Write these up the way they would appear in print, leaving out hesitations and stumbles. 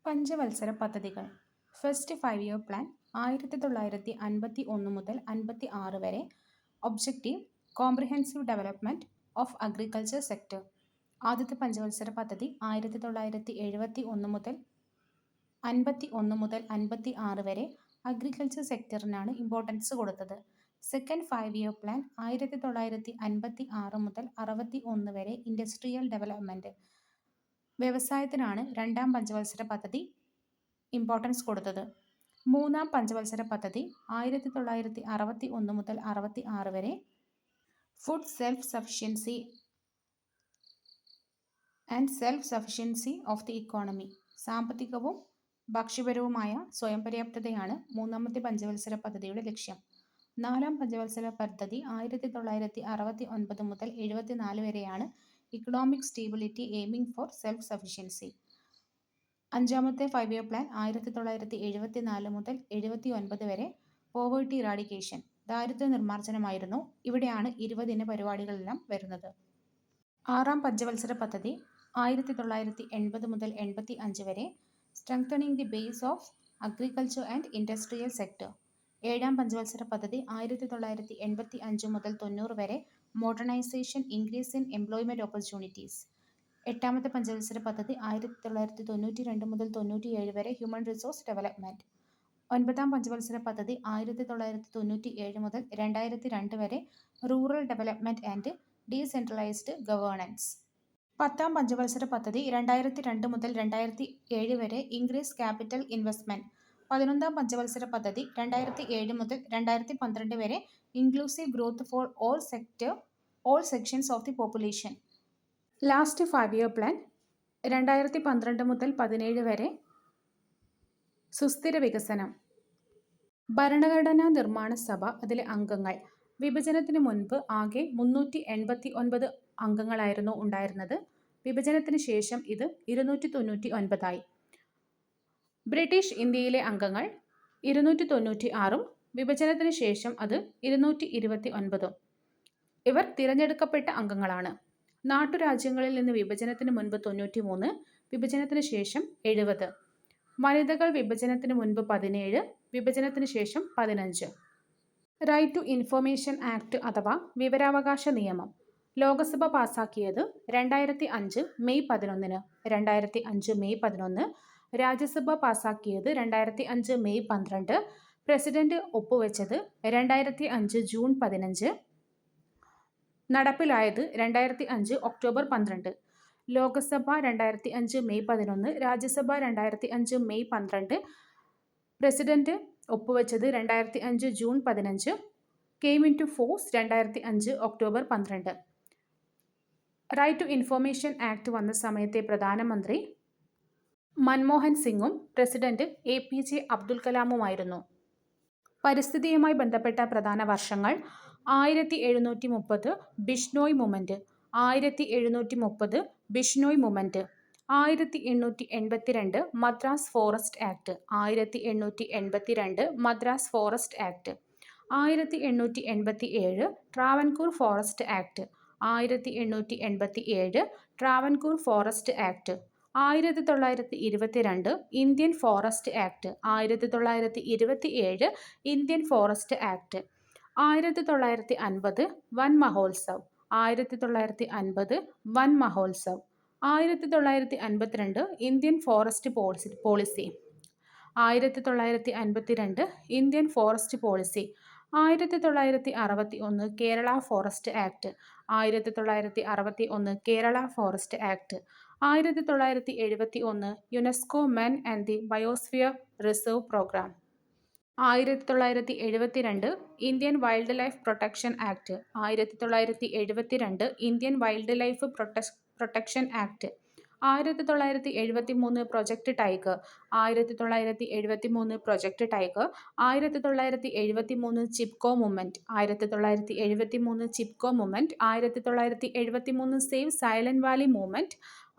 പഞ്ചവത്സര പദ്ധതികൾ. First 5-year plan 1951 മുതൽ 56 വരെ. Objective comprehensive development of agriculture sector. ആദ്യത്തെ പഞ്ചവത്സര പദ്ധതി 1971 മുതൽ 56 വരെ അഗ്രികൾച്ചർ സെക്ടറിനാണ് ഇമ്പോർട്ടൻസ് കൊടുത്തത്. സെക്കൻഡ് 5-year പ്ലാൻ 1956 മുതൽ 61 വരെ ഇൻഡസ്ട്രിയൽ ഡെവലപ്മെന്റ്, വ്യവസായത്തിനാണ് രണ്ടാം പഞ്ചവത്സര പദ്ധതി ഇമ്പോർട്ടൻസ് കൊടുത്തത്. മൂന്നാം പഞ്ചവത്സര പദ്ധതി 1961 മുതൽ 66 വരെ food self sufficiency and self sufficiency of the economy, സാമ്പത്തികവും ഭക്ഷ്യപരവുമായ സ്വയം പര്യാപ്തതയാണ് മൂന്നാമത്തെ പഞ്ചവത്സര പദ്ധതിയുടെ ലക്ഷ്യം. നാലാം പഞ്ചവത്സര പദ്ധതി 1969 മുതൽ 74 വരെയാണ് economic stability aiming for self sufficiency. അഞ്ചാമത്തെ 5-year പ്ലാൻ 1974 മുതൽ 79 വരെ പോവേർട്ടി ഇറാഡിക്കേഷൻ, ദാരിദ്ര്യ നിർമ്മാർജ്ജനമായിരുന്നു. ഇവിടെയാണ് 20 പരിപാടികളെല്ലാം വരുന്നത്. ആറാം പഞ്ചവത്സര പദ്ധതി 1980 മുതൽ 85 വരെ strengthening the base of agriculture and industrial sector. ഏഴാം പഞ്ചവത്സര പദ്ധതി 1985 മുതൽ 90 വരെ modernisation, increase in employment opportunities. എട്ടാമത്തെ പഞ്ചവത്സര പദ്ധതി 1992 മുതൽ 97 വരെ ഹ്യൂമൻ റിസോഴ്സ് ഡെവലപ്മെന്റ്. ഒൻപതാം പഞ്ചവത്സര പദ്ധതി 1997 മുതൽ 2002 വരെ rural development and decentralised governance. പത്താം പഞ്ചവത്സര പദ്ധതി 2002 മുതൽ 2007 വരെ ഇൻക്രീസ് ക്യാപിറ്റൽ ഇൻവെസ്റ്റ്മെന്റ്. 11ാം പഞ്ചവത്സര പദ്ധതി 2007 മുതൽ 2012 വരെ inclusive growth for all sections of the population. Last 5-year plan 2012 മുതൽ 17 വരെ സുസ്ഥിര വികസനം. ഭരണഘടനാ നിർമ്മാണ സഭ, അതിലെ അംഗങ്ങൾ. വിഭജനത്തിന് മുൻപ് ആകെ 389 അംഗങ്ങളായിരുന്നു ഉണ്ടായിരുന്നത്. വിഭജനത്തിന് ശേഷം ഇത് 299 ആയി. ബ്രിട്ടീഷ് ഇന്ത്യയിലെ അംഗങ്ങൾ 296-ഉം വിഭജനത്തിന് ശേഷം അത് 229-ഉം. ഇവർ തിരഞ്ഞെടുക്കപ്പെട്ട അംഗങ്ങളാണ്. നാട്ടുരാജ്യങ്ങളിൽ നിന്ന് വിഭജനത്തിന് മുൻപ് 93, വിഭജനത്തിന് ശേഷം 70. വനിതകൾ വിഭജനത്തിന് മുൻപ് 17, വിഭജനത്തിന് ശേഷം 15. റൈറ്റ് ടു ഇൻഫർമേഷൻ ആക്ട് അഥവാ വിവരാവകാശ നിയമം ലോകസഭ പാസാക്കിയത് 2005 മെയ് 11. 2005 മെയ് 11. രാജ്യസഭ പാസാക്കിയത് 2005 മെയ് 12. പ്രസിഡന്റ് ഒപ്പുവെച്ചത് 2005 ജൂൺ 15. നടപ്പിലായത് 2005 October 12. Lok Sabha 2005 May 11, Rajya Sabha 2005 May 12. President ഒപ്പുവെച്ചത് 2005 ജൂൺ 15. കെയിം ഇൻ ടു ഫോഴ്സ് 2005 October 12. Right to information act വന്ന സമയത്തെ പ്രധാനമന്ത്രി മൻമോഹൻ സിംഗും പ്രസിഡന്റ് APJ അബ്ദുൽ കലാമുമായിരുന്നു. പരിസ്ഥിതിയുമായി ബന്ധപ്പെട്ട പ്രധാന വർഷങ്ങൾ 1730 Bishnoi movement, 1730 Bishnoi movement. 1882 Madras forest act, 1882 Madras forest act. 1887 Travancore forest act, 1887 Travancore forest act. 1922 Indian forest act, 1927 Indian forest act. 1950 Van Mahotsav, 1950 Van Mahotsav. 1952 Indian forest policy, 1952 Indian forest policy. 1961 Kerala forest act, 1961 Kerala forest act. 1971 UNESCO men and the biosphere reserve programme. 1972 Indian wild life protection act, 1972 Indian wild life protection act. 1973 project tiger, 1973 project tiger. 1973 Chipko movement, 1973 Chipko movement. 1973 save silent valley movement,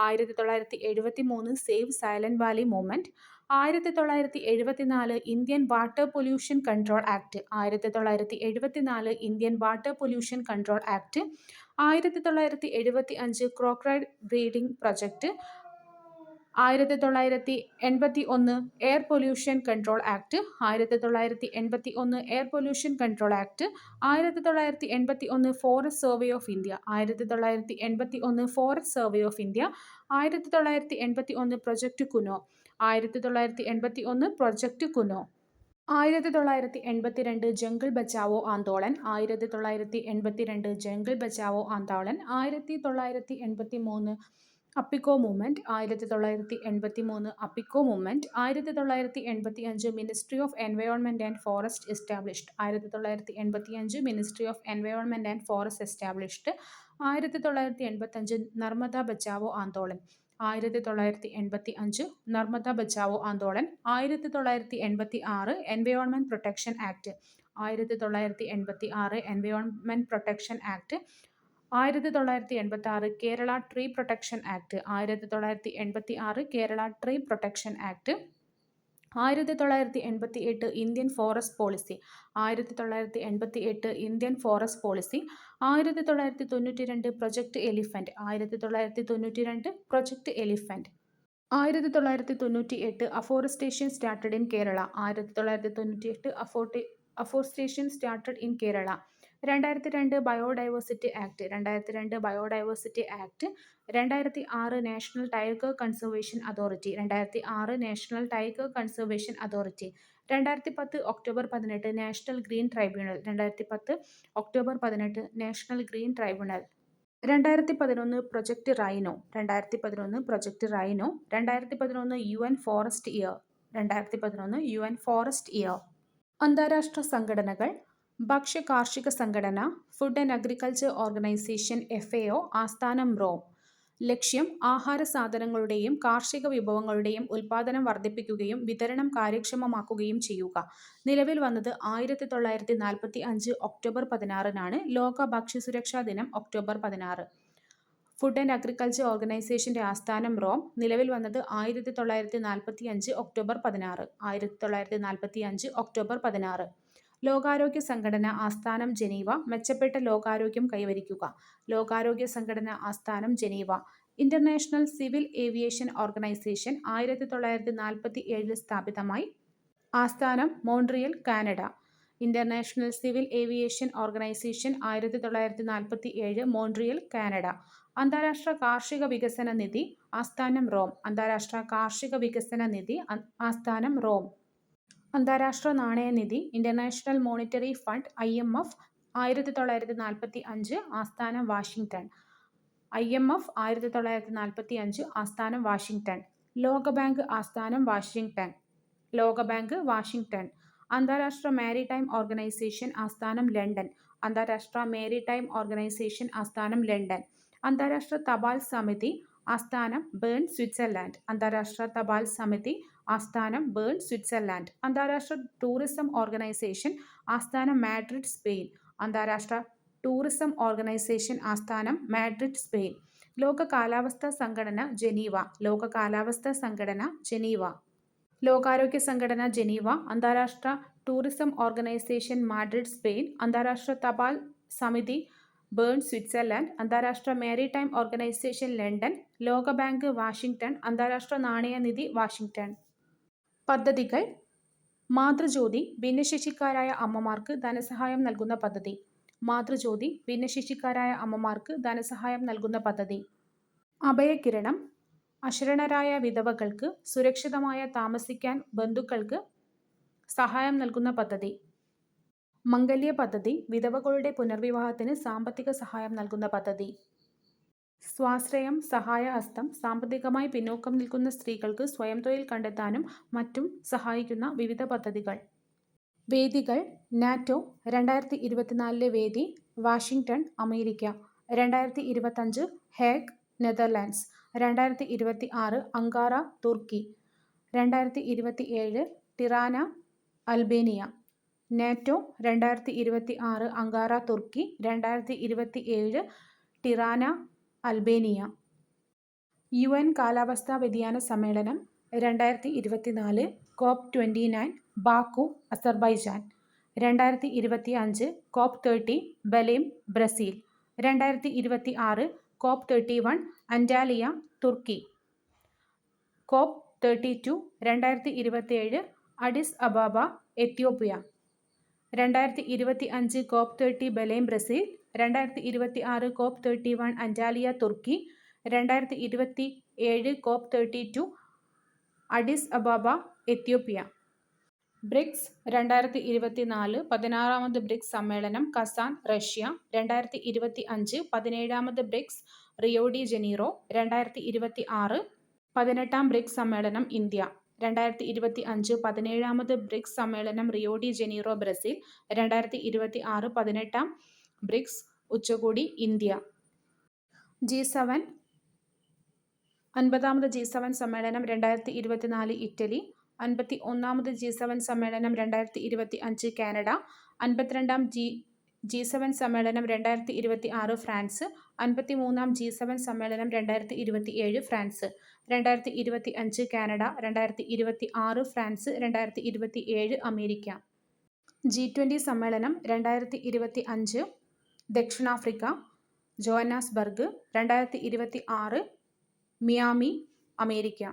1973 save silent valley movement. 1974 Indian water pollution control act, 1974 Indian water pollution control act. 1975 crocodile breeding project. 1981 air pollution control act, 1981 air pollution control act, 1981 forest survey of India, 1981 forest survey of India, 1981 project Kuno, 1981 project Kuno. 1982 Jungle Bachao Andolan, 1982 Jungle Bachao Andolan, 1983 Appiko movement, 1983 Appiko movement, 1985 ministry of environment and forest established, 1985 ministry of environment and forest established, 1985 Narmada Bachao Andolan, 1985 Narmada Bachao Andolan, 1986 environment protection act, 1986 environment protection act, 1986 Kerala tree protection act, 1986 Kerala tree protection act, 1988 Indian forest policy, 1988 Indian forest policy, 1992 project elephant, 1992 project elephant, 1998 afforestation started in Kerala, 1998 afforestation started in Kerala, 2002 biodiversity act, 2002 biodiversity act, 2006 national tiger conservation authority, 2006 national tiger conservation authority, 2010 October 18 national green tribunal, 2010 October 18 national green tribunal, 2011 project rhino, 2011 project rhino, 2011 UN forest year, 2011 UN forest year. അന്താരാഷ്ട്ര സംഘടനകൾ. ഭക്ഷ്യ കാർഷിക സംഘടന, food and agriculture organisation FAO, ആസ്ഥാനം Rome. ലക്ഷ്യം ആഹാര സാധനങ്ങളുടെയും കാർഷിക വിഭവങ്ങളുടെയും ഉൽപ്പാദനം വർദ്ധിപ്പിക്കുകയും വിതരണം കാര്യക്ഷമമാക്കുകയും ചെയ്യുക. നിലവിൽ വന്നത് 1945 ഒക്ടോബർ 16-നാണ്. ലോക ഭക്ഷ്യസുരക്ഷാ ദിനം ഒക്ടോബർ 16. ഫുഡ് ആൻഡ് അഗ്രികൾച്ചർ ഓർഗനൈസേഷന്റെ ആസ്ഥാനം റോം. നിലവിൽ വന്നത് 1945 ഒക്ടോബർ 16. 1945 ഒക്ടോബർ 16. ലോകാരോഗ്യ സംഘടന ആസ്ഥാനം ജനീവ. മെച്ചപ്പെട്ട ലോകാരോഗ്യം കൈവരിക്കുക. ലോകാരോഗ്യ സംഘടന ആസ്ഥാനം Geneva. International civil aviation organisation 1947 സ്ഥാപിതമായി. ആസ്ഥാനം Montreal, Canada. International civil aviation organisation 1947 Montreal, Canada. അന്താരാഷ്ട്ര കാർഷിക വികസന നിധി ആസ്ഥാനം റോം. അന്താരാഷ്ട്ര കാർഷിക വികസന നിധി ആസ്ഥാനം റോം. അന്താരാഷ്ട്ര നാണയനിധി ഇന്റർനാഷണൽ മോണിറ്ററി ഫണ്ട് IMF 1945 ആസ്ഥാനം വാഷിംഗ്ടൺ. IMF 1945 ആസ്ഥാനം വാഷിംഗ്ടൺ. ലോകബാങ്ക് ആസ്ഥാനം വാഷിംഗ്ടൺ. ലോകബാങ്ക് വാഷിംഗ്ടൺ. അന്താരാഷ്ട്ര മാരിടൈം ഓർഗനൈസേഷൻ ആസ്ഥാനം ലണ്ടൻ. അന്താരാഷ്ട്ര മാരിടൈം ഓർഗനൈസേഷൻ ആസ്ഥാനം ലണ്ടൻ. അന്താരാഷ്ട്ര തപാൽ സമിതി ആസ്ഥാനം ബേൺ, സ്വിറ്റ്സർലാൻഡ്. അന്താരാഷ്ട്ര തപാൽ സമിതി ആസ്ഥാനം ബേൺ, സ്വിറ്റ്സർലാൻഡ്. അന്താരാഷ്ട്ര ടൂറിസം ഓർഗനൈസേഷൻ ആസ്ഥാനം മാഡ്രിഡ്, സ്പെയിൻ. അന്താരാഷ്ട്ര ടൂറിസം ഓർഗനൈസേഷൻ ആസ്ഥാനം മാഡ്രിഡ്, സ്പെയിൻ. ലോക കാലാവസ്ഥാ സംഘടന ജനീവ. ലോക കാലാവസ്ഥാ സംഘടന ജനീവ. ലോകാരോഗ്യ സംഘടന ജനീവ. അന്താരാഷ്ട്ര ടൂറിസം ഓർഗനൈസേഷൻ മാഡ്രിഡ്, സ്പെയിൻ. അന്താരാഷ്ട്ര തപാൽ സമിതി ബേൺ, സ്വിറ്റ്സർലാൻഡ്. അന്താരാഷ്ട്ര മാരിടൈം ഓർഗനൈസേഷൻ ലണ്ടൻ. ലോകബാങ്ക് വാഷിംഗ്ടൺ. അന്താരാഷ്ട്ര നാണയനിധി വാഷിംഗ്ടൺ. പദ്ധതികൾ. മാതൃജ്യോതി ഭിന്നശേഷിക്കാരായ അമ്മമാർക്ക് ധനസഹായം നൽകുന്ന പദ്ധതി. മാതൃജ്യോതി ഭിന്നശേഷിക്കാരായ അമ്മമാർക്ക് ധനസഹായം നൽകുന്ന പദ്ധതി. അഭയകിരണം അശരണരായ വിധവകൾക്ക് സുരക്ഷിതമായ താമസിക്കാൻ ബന്ധുക്കൾക്ക് സഹായം നൽകുന്ന പദ്ധതി. മംഗല്യ പദ്ധതി വിധവകളുടെ പുനർവിവാഹത്തിന് സാമ്പത്തിക സഹായം നൽകുന്ന പദ്ധതി. സ്വാശ്രയം സഹായഹസ്തം സാമ്പത്തികമായി പിന്നോക്കം നിൽക്കുന്ന സ്ത്രീകൾക്ക് സ്വയം തൊഴിൽ കണ്ടെത്താനും മറ്റും സഹായിക്കുന്ന വിവിധ പദ്ധതികൾ. വേദികൾ. നാറ്റോ 2024 വേദി Washington, America. 2025 Hague, Netherlands. 2026 Ankara, തുർക്കി. 2027 ടിറാന, അൽബേനിയ. നാറ്റോ 2026 അങ്കാറ, തുർക്കി. 2027 ടിറാന, അൽബേനിയ. UN കാലാവസ്ഥാ വ്യതിയാന സമ്മേളനം 2024 COP29 Baku, Azerbaijan. 2025 COP30 Belem, Brazil. 2026 COP31 Antalya, തുർക്കി. COP32 2027 Addis Ababa Ethiopia. 2025 COP30 ബെലൈൻ ബ്രസീൽ. 2026 COP31 അന്റാലിയ തുർക്കി. 2027 COP32 Addis Ababa Ethiopia. BRICS 2024 16ാമത് BRICS സമ്മേളനം കസാൻ റഷ്യ. 2025 17ാമത് ബ്രിക്സ് റിയോ ഡി ജനീറോ. 2026 18ാം ബ്രിക്സ് സമ്മേളനം ഇന്ത്യ. 2025 17ാമത് ബ്രിക്സ് സമ്മേളനം റിയോ ഡി ജനീറോ ബ്രസീൽ. 2026 18ാം ബ്രിക്സ് ഉച്ചകോടി ഇന്ത്യ. G7 50ാമത് G7 സമ്മേളനം 2024 ഇറ്റലി. 51ാമത് G7 സമ്മേളനം 2025 കാനഡ. 52ാം G7 സമ്മേളനം 2026 ഫ്രാൻസ്. 53ാം G7 സമ്മേളനം 2027 France. 2025 Canada. 2026 France. 2027 America. G20 സമ്മേളനം 2025 ദക്ഷിണാഫ്രിക്ക ജോഹന്നാസ്ബർഗ്. 2026 Miami America.